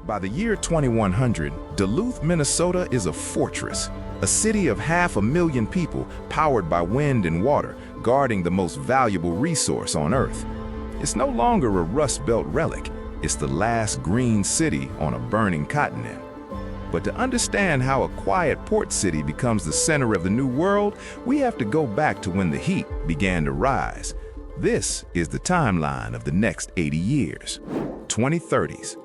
By the year 2100, Duluth, Minnesota is a fortress, a city of 500,000 people powered by wind and water, guarding the most valuable resource on Earth. It's no longer a Rust Belt relic, it's the last green city on a burning continent. But to understand how a quiet port city becomes the center of the new world, we have to go back to when the heat began to rise. This is the timeline of the next 80 years. 2030s.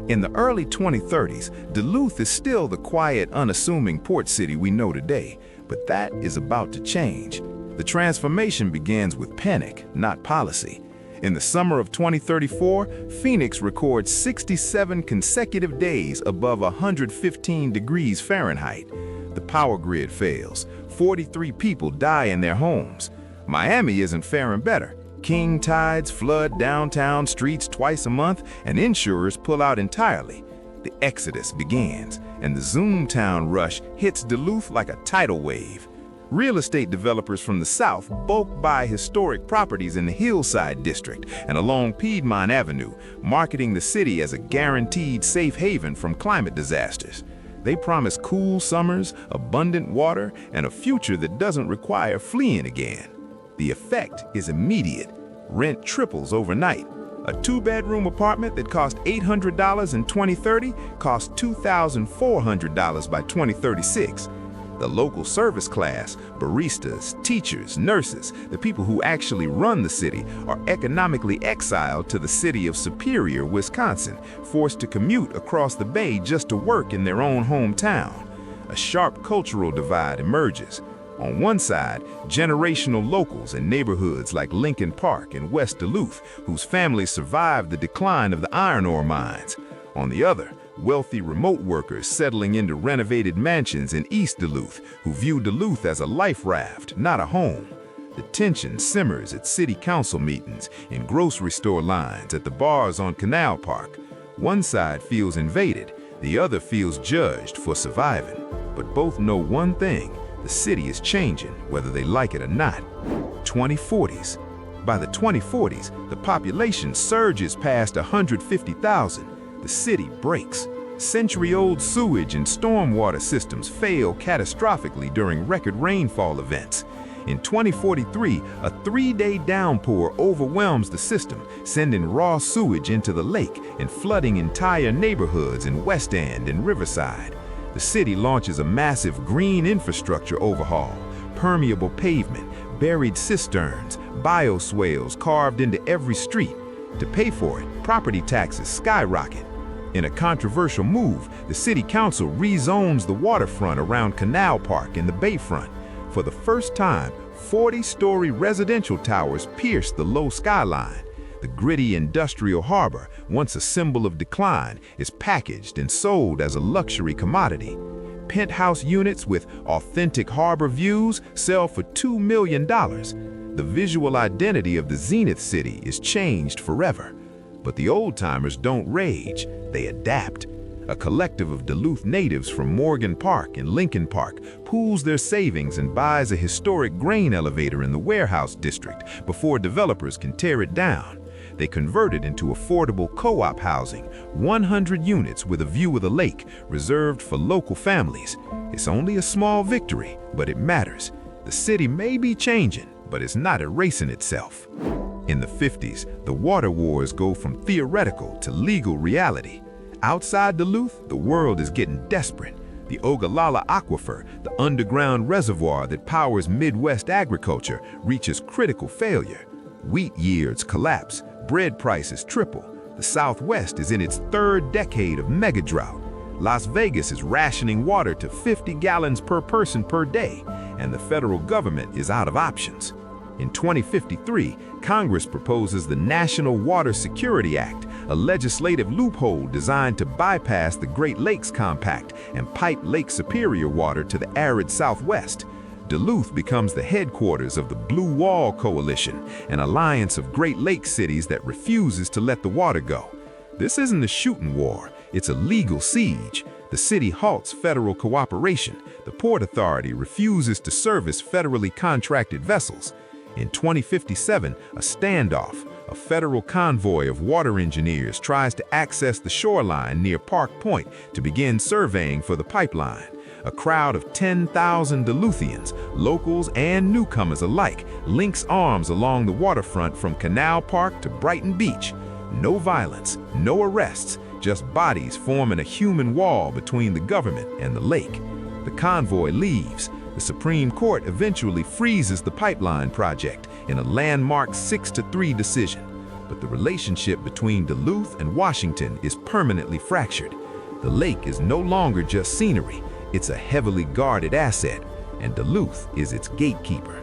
In the early 2030s, Duluth is still the quiet, unassuming port city we know today, but that is about to change. The transformation begins with panic, not policy. In the summer of 2034, Phoenix records 67 consecutive days above 115 degrees Fahrenheit. The power grid fails. 43 people die in their homes. Miami isn't faring better. King tides flood downtown streets twice a month, and insurers pull out entirely. The exodus begins, and the Zoomtown rush hits Duluth like a tidal wave. Real estate developers from the South bulk buy historic properties in the Hillside District and along Piedmont Avenue, marketing the city as a guaranteed safe haven from climate disasters. They promise cool summers, abundant water, and a future that doesn't require fleeing again. The effect is immediate. Rent triples overnight. A two-bedroom apartment that cost $800 in 2030 costs $2,400 by 2036. The local service class, baristas, teachers, nurses, the people who actually run the city, are economically exiled to the city of Superior, Wisconsin, forced to commute across the bay just to work in their own hometown. A sharp cultural divide emerges. On one side, generational locals in neighborhoods like Lincoln Park and West Duluth, whose families survived the decline of the iron ore mines. On the other, wealthy remote workers settling into renovated mansions in East Duluth, who view Duluth as a life raft, not a home. The tension simmers at city council meetings, in grocery store lines, at the bars on Canal Park. One side feels invaded, the other feels judged for surviving. But both know one thing: the city is changing, whether they like it or not. 2040s. By the 2040s, the population surges past 150,000. The city breaks. Century-old sewage and stormwater systems fail catastrophically during record rainfall events. In 2043, a 3-day downpour overwhelms the system, sending raw sewage into the lake and flooding entire neighborhoods in West End and Riverside. The city launches a massive green infrastructure overhaul: permeable pavement, buried cisterns, bioswales carved into every street. To pay for it, property taxes skyrocket. In a controversial move, the city council rezones the waterfront around Canal Park and the bayfront. For the first time, 40-story residential towers pierce the low skyline. The gritty industrial harbor, once a symbol of decline, is packaged and sold as a luxury commodity. Penthouse units with authentic harbor views sell for $2 million. The visual identity of the Zenith City is changed forever. But the old-timers don't rage, they adapt. A collective of Duluth natives from Morgan Park and Lincoln Park pools their savings and buys a historic grain elevator in the warehouse district before developers can tear it down. They convert it into affordable co-op housing, 100 units with a view of the lake, reserved for local families. It's only a small victory, but it matters. The city may be changing, but it's not erasing itself. In the 50s, the water wars go from theoretical to legal reality. Outside Duluth, the world is getting desperate. The Ogallala Aquifer, the underground reservoir that powers Midwest agriculture, reaches critical failure. Wheat yields collapse, bread prices triple. The Southwest is in its third decade of mega drought. Las Vegas is rationing water to 50 gallons per person per day, and the federal government is out of options. In 2053, Congress proposes the National Water Security Act, a legislative loophole designed to bypass the Great Lakes Compact and pipe Lake Superior water to the arid Southwest. Duluth becomes the headquarters of the Blue Wall Coalition, an alliance of Great Lakes cities that refuses to let the water go. This isn't a shooting war, it's a legal siege. The city halts federal cooperation. The Port Authority refuses to service federally contracted vessels. In 2057, a standoff, a federal convoy of water engineers tries to access the shoreline near Park Point to begin surveying for the pipeline. A crowd of 10,000 Duluthians, locals and newcomers alike, links arms along the waterfront from Canal Park to Brighton Beach. No violence, no arrests, just bodies forming a human wall between the government and the lake. The convoy leaves. The Supreme Court eventually freezes the pipeline project in a landmark 6-3 decision. But the relationship between Duluth and Washington is permanently fractured. The lake is no longer just scenery. It's a heavily guarded asset, and Duluth is its gatekeeper.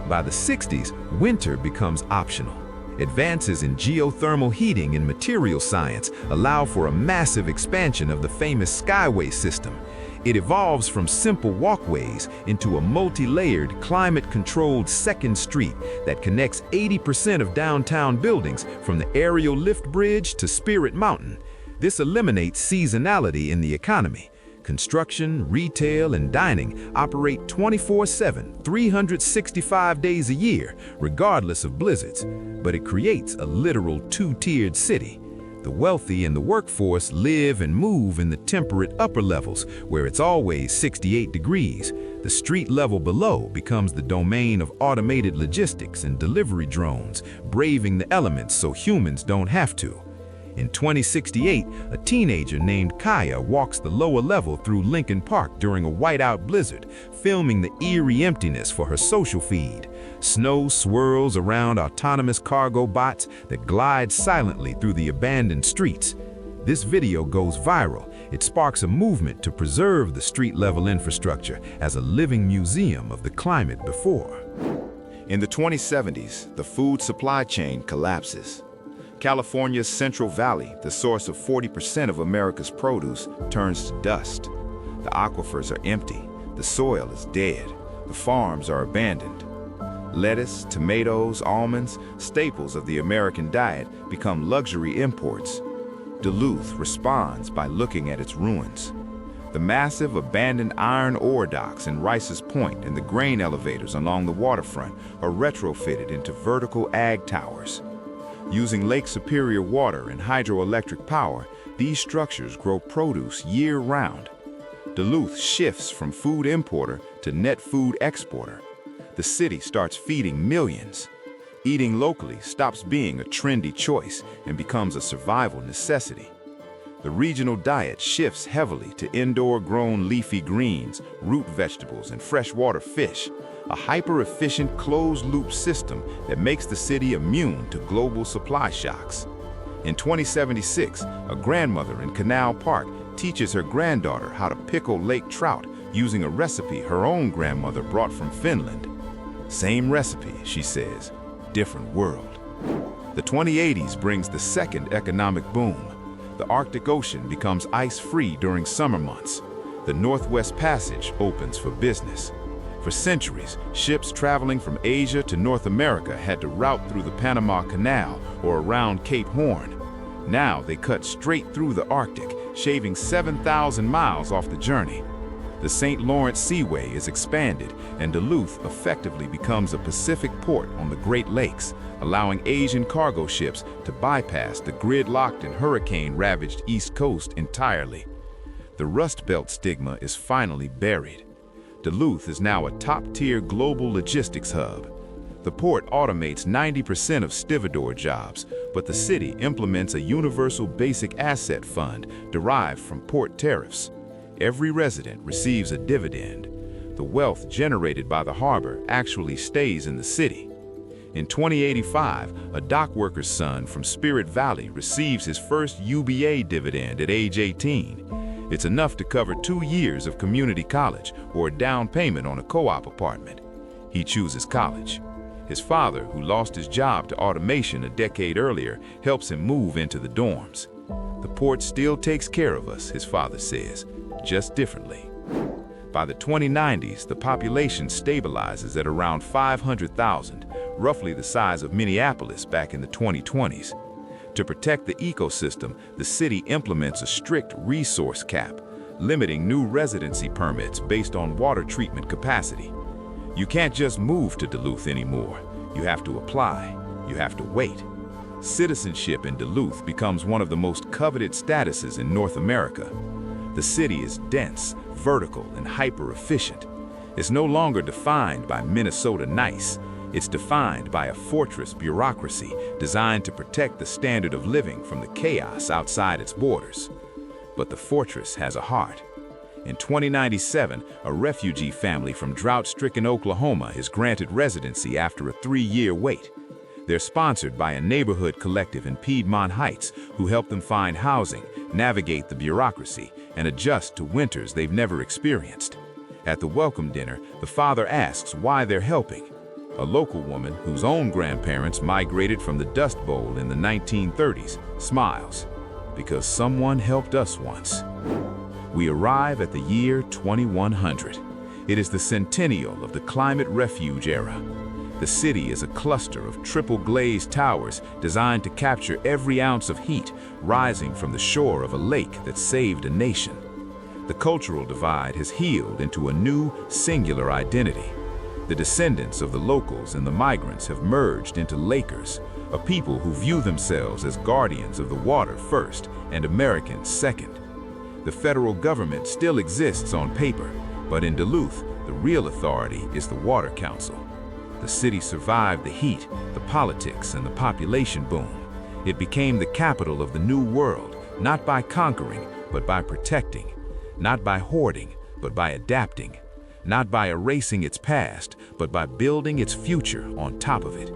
By the 60s, winter becomes optional. Advances in geothermal heating and material science allow for a massive expansion of the famous Skyway system. It evolves from simple walkways into a multi-layered, climate-controlled second street that connects 80% of downtown buildings from the aerial lift bridge to Spirit Mountain. This eliminates seasonality in the economy. Construction, retail, and dining operate 24/7, 365 days a year, regardless of blizzards. But it creates a literal two-tiered city. The wealthy and the workforce live and move in the temperate upper levels, where it's always 68 degrees. The street level below becomes the domain of automated logistics and delivery drones, braving the elements so humans don't have to. In 2068, a teenager named Kaya walks the lower level through Lincoln Park during a whiteout blizzard, filming the eerie emptiness for her social feed. Snow swirls around autonomous cargo bots that glide silently through the abandoned streets. This video goes viral. It sparks a movement to preserve the street-level infrastructure as a living museum of the climate before. In the 2070s, the food supply chain collapses. California's Central Valley, the source of 40% of America's produce, turns to dust. The aquifers are empty, the soil is dead, the farms are abandoned. Lettuce, tomatoes, almonds, staples of the American diet, become luxury imports. Duluth responds by looking at its ruins. The massive abandoned iron ore docks in Rice's Point and the grain elevators along the waterfront are retrofitted into vertical ag towers. Using Lake Superior water and hydroelectric power, these structures grow produce year-round. Duluth shifts from food importer to net food exporter. The city starts feeding millions. Eating locally stops being a trendy choice and becomes a survival necessity. The regional diet shifts heavily to indoor-grown leafy greens, root vegetables, and freshwater fish, a hyper-efficient closed-loop system that makes the city immune to global supply shocks. In 2076, a grandmother in Canal Park teaches her granddaughter how to pickle lake trout using a recipe her own grandmother brought from Finland. Same recipe, she says, different world. The 2080s brings the second economic boom. The Arctic Ocean becomes ice-free during summer months. The Northwest Passage opens for business. For centuries, ships traveling from Asia to North America had to route through the Panama Canal or around Cape Horn. Now they cut straight through the Arctic, shaving 7,000 miles off the journey. The St. Lawrence Seaway is expanded, and Duluth effectively becomes a Pacific port on the Great Lakes, allowing Asian cargo ships to bypass the gridlocked and hurricane-ravaged East Coast entirely. The Rust Belt stigma is finally buried. Duluth is now a top-tier global logistics hub. The port automates 90% of stevedore jobs, but the city implements a universal basic asset fund derived from port tariffs. Every resident receives a dividend. The wealth generated by the harbor actually stays in the city. In 2085, a dock worker's son from Spirit Valley receives his first UBA dividend at age 18. It's enough to cover 2 years of community college or a down payment on a co-op apartment. He chooses college. His father, who lost his job to automation a decade earlier, helps him move into the dorms. The port still takes care of us, his father says, just differently. By the 2090s, the population stabilizes at around 500,000, roughly the size of Minneapolis back in the 2020s. To protect the ecosystem, the city implements a strict resource cap, limiting new residency permits based on water treatment capacity. You can't just move to Duluth anymore. You have to apply. You have to wait. Citizenship in Duluth becomes one of the most coveted statuses in North America. The city is dense, vertical, and hyper-efficient. It's no longer defined by Minnesota nice. It's defined by a fortress bureaucracy designed to protect the standard of living from the chaos outside its borders. But the fortress has a heart. In 2097, a refugee family from drought-stricken Oklahoma is granted residency after a 3-year wait. They're sponsored by a neighborhood collective in Piedmont Heights who help them find housing, navigate the bureaucracy, and adjust to winters they've never experienced. At the welcome dinner, the father asks why they're helping. A local woman whose own grandparents migrated from the Dust Bowl in the 1930s smiles, because someone helped us once. We arrive at the year 2100. It is the centennial of the climate refuge era. The city is a cluster of triple-glazed towers designed to capture every ounce of heat rising from the shore of a lake that saved a nation. The cultural divide has healed into a new, singular identity. The descendants of the locals and the migrants have merged into Lakers, a people who view themselves as guardians of the water first and Americans second. The federal government still exists on paper, but in Duluth, the real authority is the Water Council. The city survived the heat, the politics, and the population boom. It became the capital of the new world, not by conquering, but by protecting. Not by hoarding, but by adapting. Not by erasing its past, but by building its future on top of it.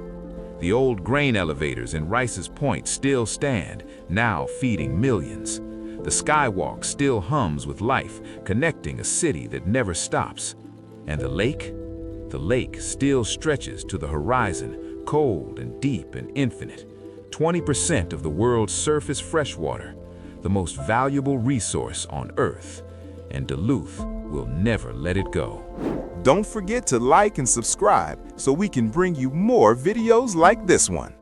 The old grain elevators in Rice's Point still stand, now feeding millions. The skywalk still hums with life, connecting a city that never stops. And the lake? The lake still stretches to the horizon, cold and deep and infinite. 20% of the world's surface freshwater, the most valuable resource on Earth. And Duluth will never let it go. Don't forget to like and subscribe so we can bring you more videos like this one.